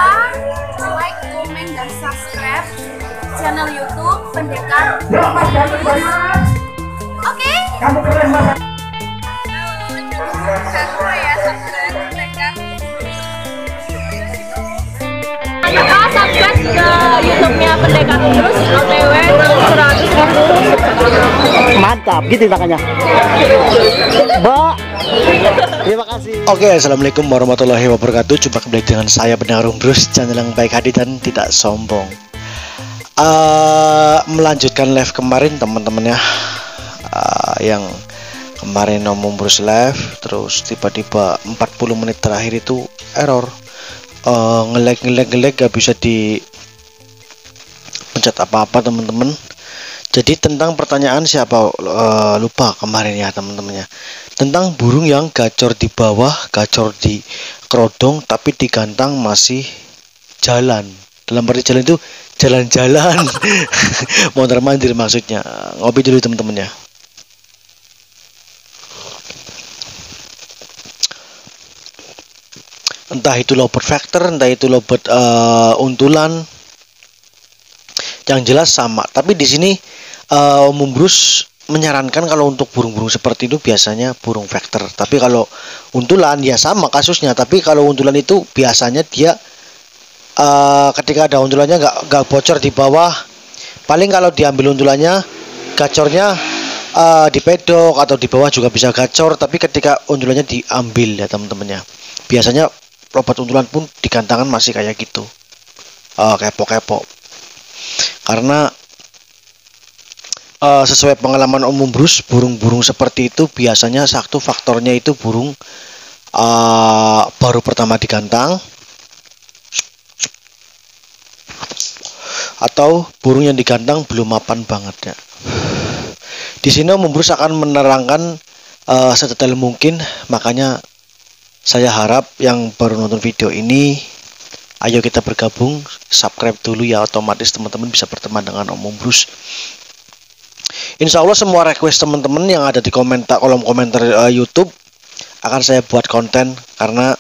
lupa like, komen, dan subscribe channel YouTube Pendekar. Oke. Jangan lupa subscribe ke YouTube-nya Pendekar terus OTW 100.000. Mantap gitu makanya. Mbak. Terima kasih. Oke, assalamualaikum warahmatullahi wabarakatuh. Jumpa kembali dengan saya Pendekar Umbrus, channel yang baik hati dan tidak sombong. Melanjutkan live kemarin teman-teman ya. Yang kemarin Om Umbrus live, terus tiba-tiba 40 menit terakhir itu error. Ngelag gak bisa di pencet apa-apa teman-teman. Jadi tentang pertanyaan siapa lupa kemarin ya teman-temannya, tentang burung yang gacor di bawah, gacor di kerodong, tapi di gantang masih jalan. Dalam arti jalan itu jalan-jalan. Mondar-mandir maksudnya. Ngopi dulu teman-teman ya. Entah itu lovebird factor, entah itu lovebird untulan, yang jelas sama. Tapi di sini Om Umbrus menyarankan kalau untuk burung-burung seperti itu biasanya burung factor. Tapi kalau untulan ya sama kasusnya. Tapi kalau untulan itu biasanya dia ketika ada untulannya nggak bocor di bawah. Paling kalau diambil untulannya, gacornya di pedok atau di bawah juga bisa gacor. Tapi ketika untulannya diambil ya teman-temannya, biasanya robot untulan pun di gantangan masih kayak gitu, kepo-kepo. Karena sesuai pengalaman Om Umbrus, burung-burung seperti itu biasanya satu faktornya itu burung baru pertama digantang, atau burung yang digantang belum mapan banget ya. Di sini Om Umbrus akan menerangkan sedetail mungkin, makanya saya harap yang baru nonton video ini, ayo kita bergabung, subscribe dulu ya, otomatis teman-teman bisa berteman dengan Om Umbrus. Insya Allah semua request teman-teman yang ada di kolom komentar YouTube akan saya buat konten, karena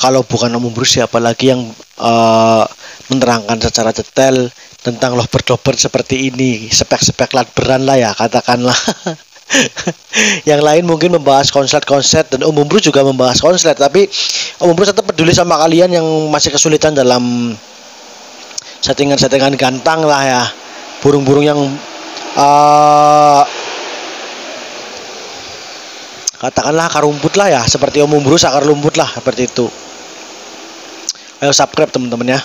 kalau bukan Om Umbrus siapa lagi yang menerangkan secara detail tentang lovebird seperti ini, spek-spek latberan lah ya katakanlah. Yang lain mungkin membahas konslet dan Om Umbrus juga membahas konslet, tapi Om Umbrus tetap peduli sama kalian yang masih kesulitan dalam settingan-settingan gantang lah ya, burung-burung yang katakanlah akar rumput lah ya, seperti Om Umbrus akar rumput lah seperti itu. Ayo subscribe teman-teman ya.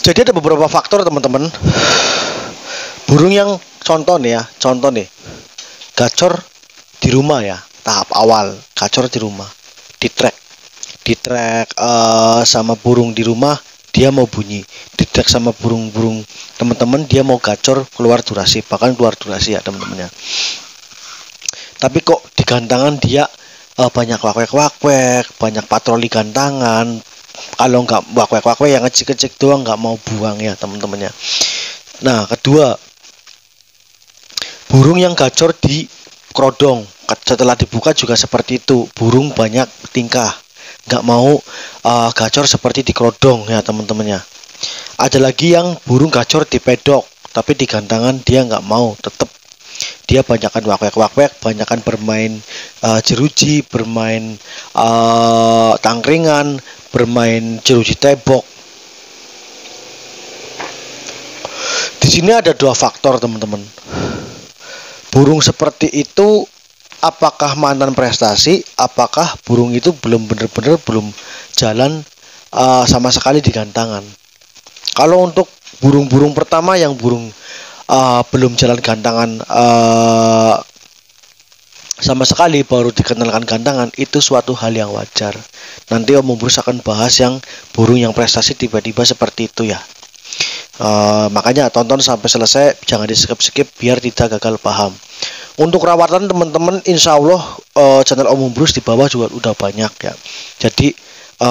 Jadi ada beberapa faktor teman-teman. Burung yang contoh nih, gacor di rumah ya, tahap awal gacor di rumah, di track sama burung di rumah dia mau bunyi, di track sama burung-burung teman-teman dia mau gacor keluar durasi, bahkan keluar durasi ya teman-temannya. Tapi kok di gantangan dia banyak wakwek, banyak patroli gantangan. Kalau nggak wakwek yang ngecek doang, nggak mau buang ya teman-temannya. Nah, kedua, burung yang gacor di kerodong setelah dibuka juga seperti itu, burung banyak tingkah, nggak mau gacor seperti di kerodong ya teman-temannya. Ada lagi yang burung gacor di pedok, tapi di gantangan dia nggak mau, tetap dia banyakan wakwek, banyakan bermain jeruji, bermain tangkringan, bermain jeruji tebok. Di sini ada dua faktor teman-teman. Burung seperti itu apakah mantan prestasi, apakah burung itu belum benar-benar belum jalan sama sekali di gantangan. Kalau untuk burung-burung pertama yang burung belum jalan gantangan sama sekali, baru dikenalkan gantangan, itu suatu hal yang wajar. Nanti Om Umbrus akan bahas yang burung yang prestasi tiba-tiba seperti itu ya. Makanya tonton sampai selesai, jangan di skip biar tidak gagal paham. Untuk rawatan teman-teman, insya Allah channel Om Umbrus di bawah juga udah banyak ya. Jadi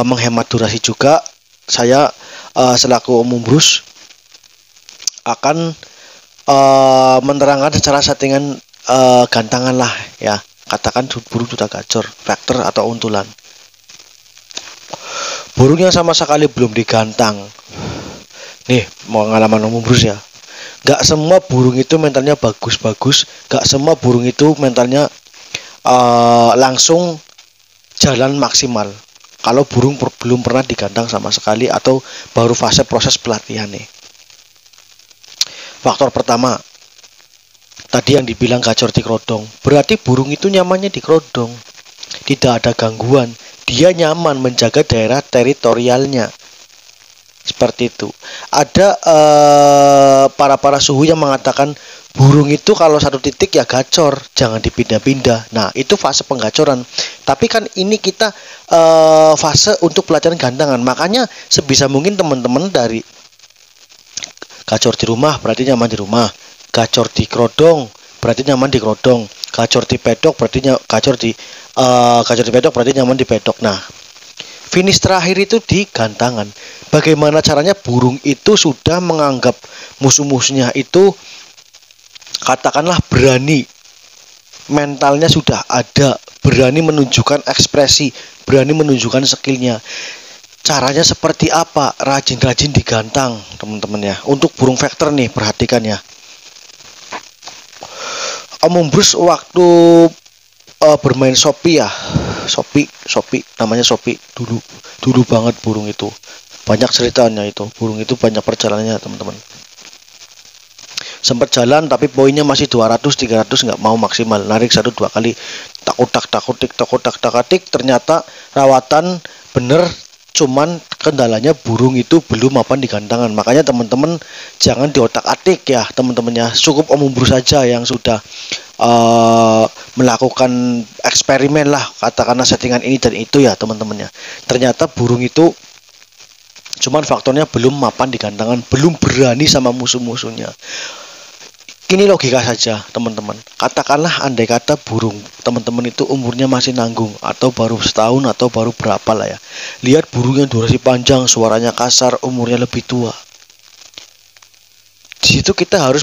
menghemat durasi juga, saya selaku Om Umbrus akan menerangkan secara settingan gantangan lah ya. katakan burung sudah gacor, vektor atau untulan. Burung yang sama sekali belum digantang, nih mau pengalaman umum Bruce ya, gak semua burung itu mentalnya bagus-bagus, gak semua burung itu mentalnya langsung jalan maksimal kalau burung belum pernah digantang sama sekali atau baru fase proses pelatihan nih. Faktor pertama, tadi yang dibilang gacor di kerodong, berarti burung itu nyamannya di kerodong, tidak ada gangguan, dia nyaman menjaga daerah teritorialnya. Seperti itu. Ada para suhu yang mengatakan burung itu kalau satu titik ya gacor, jangan dipindah-pindah. Nah, itu fase penggacoran. Tapi kan ini kita fase untuk pelatihan gantangan. Makanya sebisa mungkin teman-teman dari gacor di rumah berarti nyaman di rumah, gacor di kerodong berarti nyaman di kerodong, gacor di pedok berarti gacor di pedok berarti nyaman di pedok. Nah, finish terakhir itu di gantangan. Bagaimana caranya burung itu sudah menganggap musuh-musuhnya itu katakanlah berani, mentalnya sudah ada, berani menunjukkan ekspresi, berani menunjukkan skillnya. Caranya seperti apa? Rajin-rajin digantang, teman-teman ya. Untuk burung vektor nih, perhatikan ya. Om Bruce waktu bermain Shopee ya, Shopee namanya Shopee, dulu banget burung itu. Banyak ceritanya itu, burung itu banyak perjalanannya teman-teman. Sempat jalan tapi poinnya masih 200-300, nggak mau maksimal, narik 1-2 kali, takutik, ternyata rawatan bener, cuman kendalanya burung itu belum mapan di gantangan. Makanya teman-teman jangan diotak-atik ya teman-temannya, cukup Om Bruce saja yang sudah melakukan eksperimen lah, katakanlah settingan ini dan itu ya teman-temannya. Ternyata burung itu cuman faktornya belum mapan di gantangan, belum berani sama musuh-musuhnya. Ini logika saja teman-teman. Katakanlah andai kata burung teman-teman itu umurnya masih nanggung, atau baru setahun atau baru berapa lah ya. Lihat burung yang durasi panjang, suaranya kasar, umurnya lebih tua. Di situ kita harus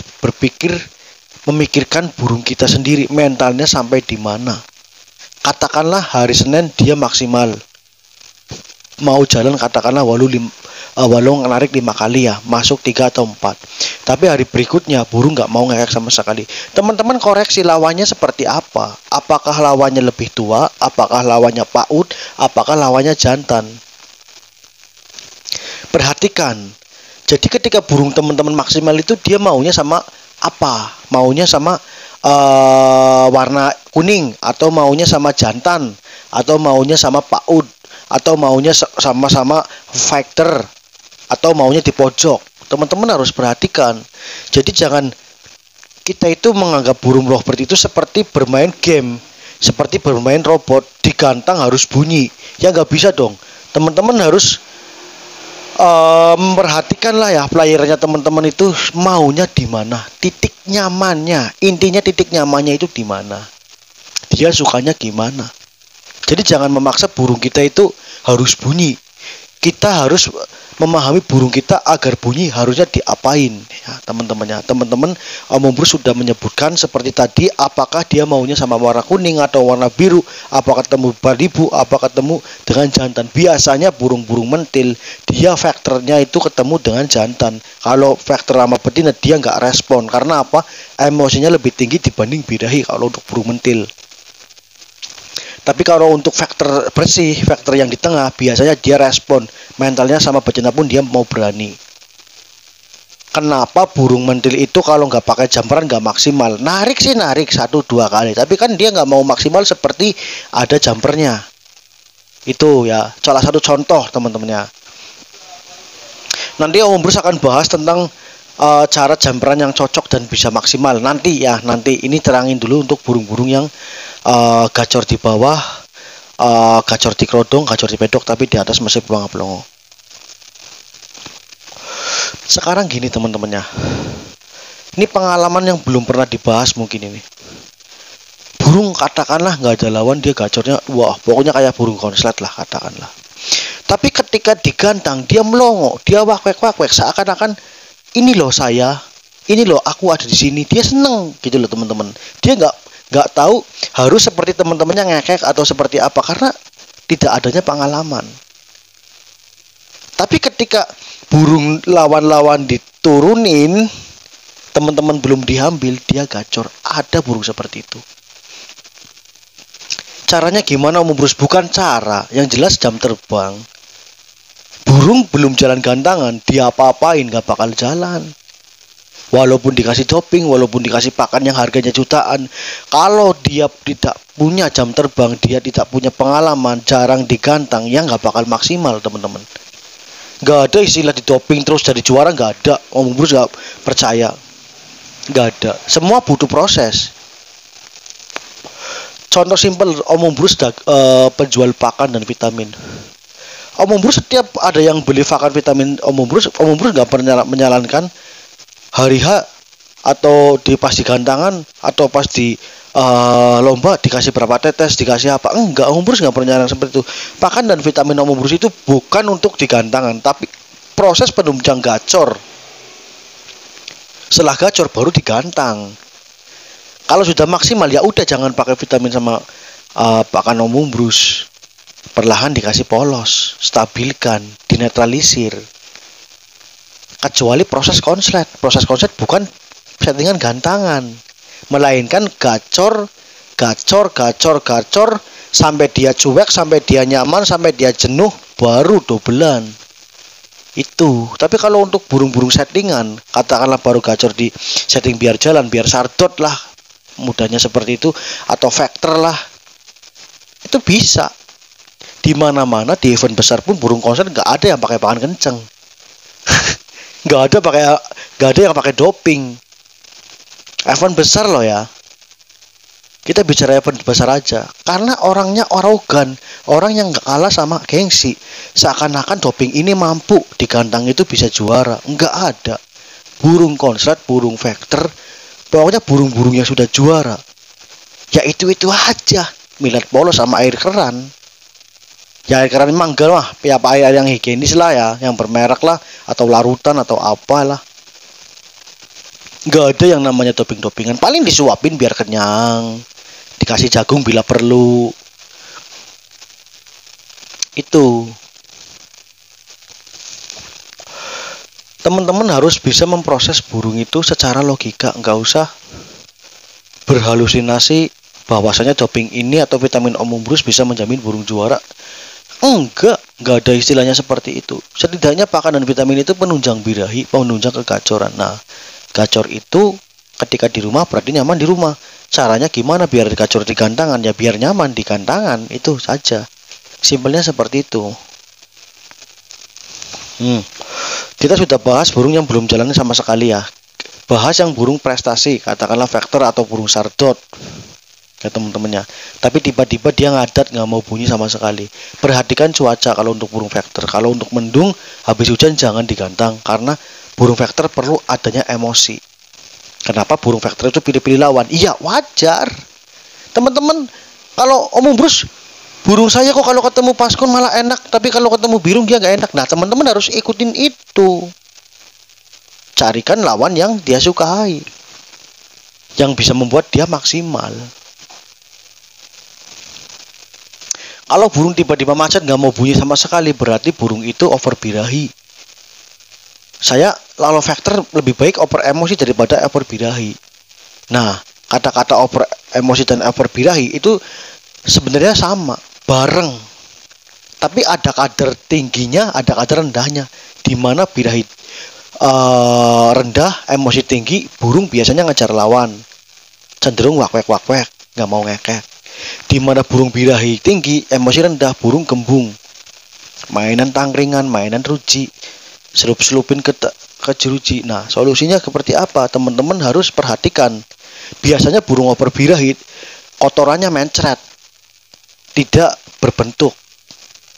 memikirkan burung kita sendiri, mentalnya sampai di mana. Katakanlah hari Senin dia maksimal mau jalan, katakanlah walau narik 5 kali ya, masuk 3 atau 4. Tapi hari berikutnya burung nggak mau ngekek sama sekali. Teman-teman koreksi lawannya seperti apa? Apakah lawannya lebih tua? Apakah lawannya PAUD? Apakah lawannya jantan? Perhatikan. Jadi ketika burung teman-teman maksimal itu dia maunya sama apa? Maunya sama warna kuning, atau maunya sama jantan, atau maunya sama PAUD, atau maunya sama-sama fighter, atau maunya di pojok. Teman-teman harus perhatikan. Jadi jangan kita itu menganggap burung lovebird itu seperti bermain game, seperti bermain robot, digantang harus bunyi. Ya nggak bisa dong. Teman-teman harus memperhatikan lah ya, playernya teman-teman itu maunya di mana, titik nyamannya. Intinya titik nyamannya itu di mana, dia sukanya gimana. Jadi jangan memaksa burung kita itu harus bunyi. Kita harus memahami burung kita agar bunyi harusnya diapain ya teman-temannya. Teman-teman, Om Bruce sudah menyebutkan seperti tadi, apakah dia maunya sama warna kuning atau warna biru, apakah ketemu balibu, apakah ketemu dengan jantan. Biasanya burung-burung mentil dia vektornya itu ketemu dengan jantan. Kalau vektor sama betina dia nggak respon, karena apa? Emosinya lebih tinggi dibanding birahi kalau untuk burung mentil. Tapi kalau untuk vektor bersih, vektor yang di tengah, biasanya dia respon. Mentalnya sama betina pun dia mau berani. Kenapa burung mentil itu kalau nggak pakai jamperan nggak maksimal? Narik sih narik 1-2 kali, tapi kan dia nggak mau maksimal seperti ada jumpernya. Itu ya salah satu contoh teman-temannya. Nanti Om Bruce akan bahas tentang cara jamperan yang cocok dan bisa maksimal. Nanti ini terangin dulu untuk burung-burung yang gacor di bawah, gacor di kerodong, gacor di pedok, tapi di atas masih pelongo-pelongo. Sekarang gini teman-temannya, ini pengalaman yang belum pernah dibahas mungkin ini. Burung katakanlah nggak ada lawan, dia gacornya wah pokoknya kayak burung konslet lah katakanlah. Tapi ketika digantang dia melongo, dia wakwek-wakwek, seakan-akan ini loh saya, ini loh aku ada di sini. Dia seneng gitu loh teman-teman. Dia nggak tahu harus seperti teman-temannya ngekek atau seperti apa, karena tidak adanya pengalaman. Tapi ketika burung lawan-lawan diturunin, teman-teman belum diambil, dia gacor. Ada burung seperti itu. Caranya gimana Om Bruce? Bukan cara, yang jelas jam terbang. Burung belum jalan gantangan, dia apa-apain gak bakal jalan. Walaupun dikasih doping, walaupun dikasih pakan yang harganya jutaan, kalau dia tidak punya jam terbang, dia tidak punya pengalaman, jarang digantang, ya gak bakal maksimal teman-teman. Gak ada istilah di doping terus jadi juara, gak ada. Om Bruce gak percaya, gak ada. Semua butuh proses. Contoh simpel, Om Bruce penjual pakan dan vitamin. Om Bruce setiap ada yang beli pakan vitamin Om Bruce gak pernah menyalankan hari H atau di pas di gantangan atau pas di lomba dikasih berapa tetes, dikasih apa. Enggak, Om Bruce nggak pernah seperti itu. Pakan dan vitamin Om Bruce itu bukan untuk digantangan, tapi proses penunjang gacor. Setelah gacor baru digantang. Kalau sudah maksimal ya udah, jangan pakai vitamin sama pakan Om Bruce. Perlahan dikasih polos, stabilkan, dinetralisir. Kecuali proses konslet. Proses konslet bukan settingan gantangan, melainkan gacor sampai dia cuek, sampai dia nyaman, sampai dia jenuh, baru dobelan. Itu. Tapi kalau untuk burung-burung settingan, katakanlah baru gacor di setting biar jalan, biar sardot lah, mudahnya seperti itu, atau vector lah, itu bisa. Di mana-mana di event besar pun burung konser nggak ada yang pakai pakan kenceng. nggak ada yang pakai doping. Event besar loh ya. Kita bicara event besar aja. Karena orangnya arogan, orang yang nggak kalah sama gengsi. Seakan-akan doping ini mampu digantang itu bisa juara. Nggak ada. Burung konslet, burung vector, pokoknya burung-burung yang sudah juara, ya itu aja. Millet polos sama air keran. Ya air keran memang enggak lah, apa air yang higienis lah ya, yang bermerek lah, atau larutan atau apalah. Enggak ada yang namanya doping-dopingan. Paling disuapin biar kenyang, dikasih jagung bila perlu. Itu. Teman-teman harus bisa memproses burung itu secara logika, enggak usah berhalusinasi bahwasanya doping ini atau vitamin Om Bruce bisa menjamin burung juara. Enggak ada istilahnya seperti itu. Setidaknya pakan dan vitamin itu penunjang birahi, penunjang kegacoran. Nah, gacor itu ketika di rumah berarti nyaman di rumah. Caranya gimana biar gacor di gantangan? Ya biar nyaman di gantangan, itu saja. Simpelnya seperti itu. Kita sudah bahas burung yang belum jalan sama sekali ya. Bahas yang burung prestasi, katakanlah vector atau burung sardot. Ya teman-temannya, tapi tiba-tiba dia ngadat, nggak mau bunyi sama sekali. Perhatikan cuaca kalau untuk burung vector. Kalau untuk mendung habis hujan jangan digantang, karena burung vector perlu adanya emosi. Kenapa burung vector itu pilih-pilih lawan? Iya wajar teman-teman. Kalau Om Bruce, burung saya kok kalau ketemu paskon malah enak, tapi kalau ketemu birung dia nggak enak. Nah teman-teman harus ikutin itu. Carikan lawan yang dia sukai, yang bisa membuat dia maksimal. Kalau burung tiba-tiba macet nggak mau bunyi sama sekali, berarti burung itu over birahi. Saya lalu vector lebih baik over emosi daripada over birahi. Nah, kata-kata over emosi dan over birahi itu sebenarnya sama, bareng. Tapi ada kadar tingginya, ada kadar rendahnya. Di mana birahi rendah, emosi tinggi, burung biasanya ngejar lawan, cenderung wakwek, nggak mau ngekek. Di mana burung birahi tinggi, emosi rendah, burung gembung, mainan tangkringan, mainan ruji, selup-selupin ke jeruji. Nah, solusinya seperti apa? Teman-teman harus perhatikan. Biasanya burung over birahi kotorannya mencret, tidak berbentuk.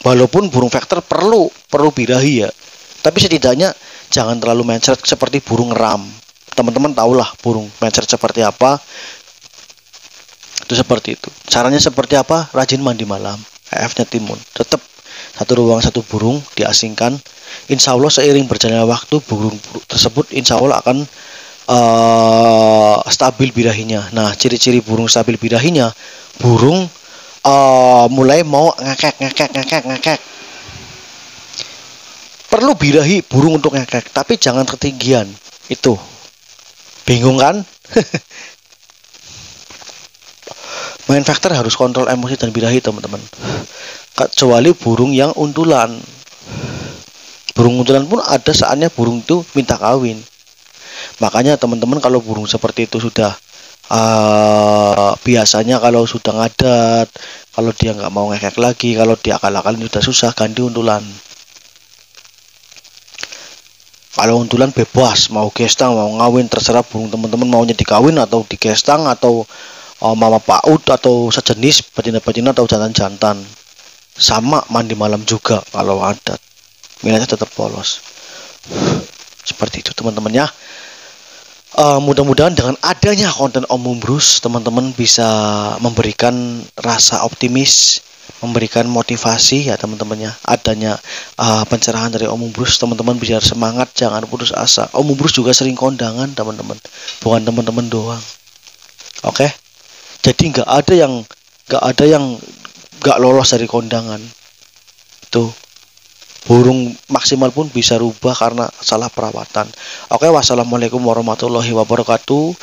Walaupun burung vector perlu birahi ya, tapi setidaknya jangan terlalu mencret seperti burung ram. Teman-teman tahulah burung mencret seperti apa. Itu seperti itu. Caranya seperti apa? Rajin mandi malam. EF-nya timun. Tetap satu ruang satu burung diasingkan. Insya Allah seiring berjalannya waktu burung tersebut insya Allah akan stabil birahinya. Nah, ciri-ciri burung stabil birahinya, burung mulai mau ngekek. Perlu birahi burung untuk ngekek, tapi jangan ketinggian. Itu. Bingung kan? Main factor harus kontrol emosi dan birahi, teman-teman. Kecuali burung yang untulan. Burung untulan pun ada saatnya burung itu minta kawin. Makanya teman-teman kalau burung seperti itu sudah biasanya kalau sudah ngadat, kalau dia nggak mau ngekek lagi, kalau dia akal-akalin sudah susah, ganti untulan. Kalau untulan bebas, mau gestang, mau ngawin, terserah burung teman-teman maunya dikawin atau digestang atau mama paut atau sejenis, betina-betina atau jantan-jantan. Sama mandi malam juga kalau adat. Minatnya tetap polos. Seperti itu teman-teman ya. Mudah-mudahan dengan adanya konten Om Mumbrus, teman-teman bisa memberikan rasa optimis, memberikan motivasi ya teman-teman ya. Adanya pencerahan dari Om Mumbrus, teman-teman bisa semangat, jangan putus asa. Om Mumbrus juga sering kondangan teman-teman, bukan teman-teman doang. Oke? Jadi nggak ada yang nggak lolos dari kondangan. Tuh. Burung maksimal pun bisa rubah karena salah perawatan. Oke, wassalamualaikum warahmatullahi wabarakatuh.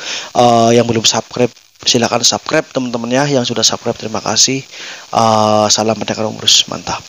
Yang belum subscribe silakan subscribe teman-teman ya. Yang sudah subscribe terima kasih. Salam pendekar Om Mumbrus, mantap.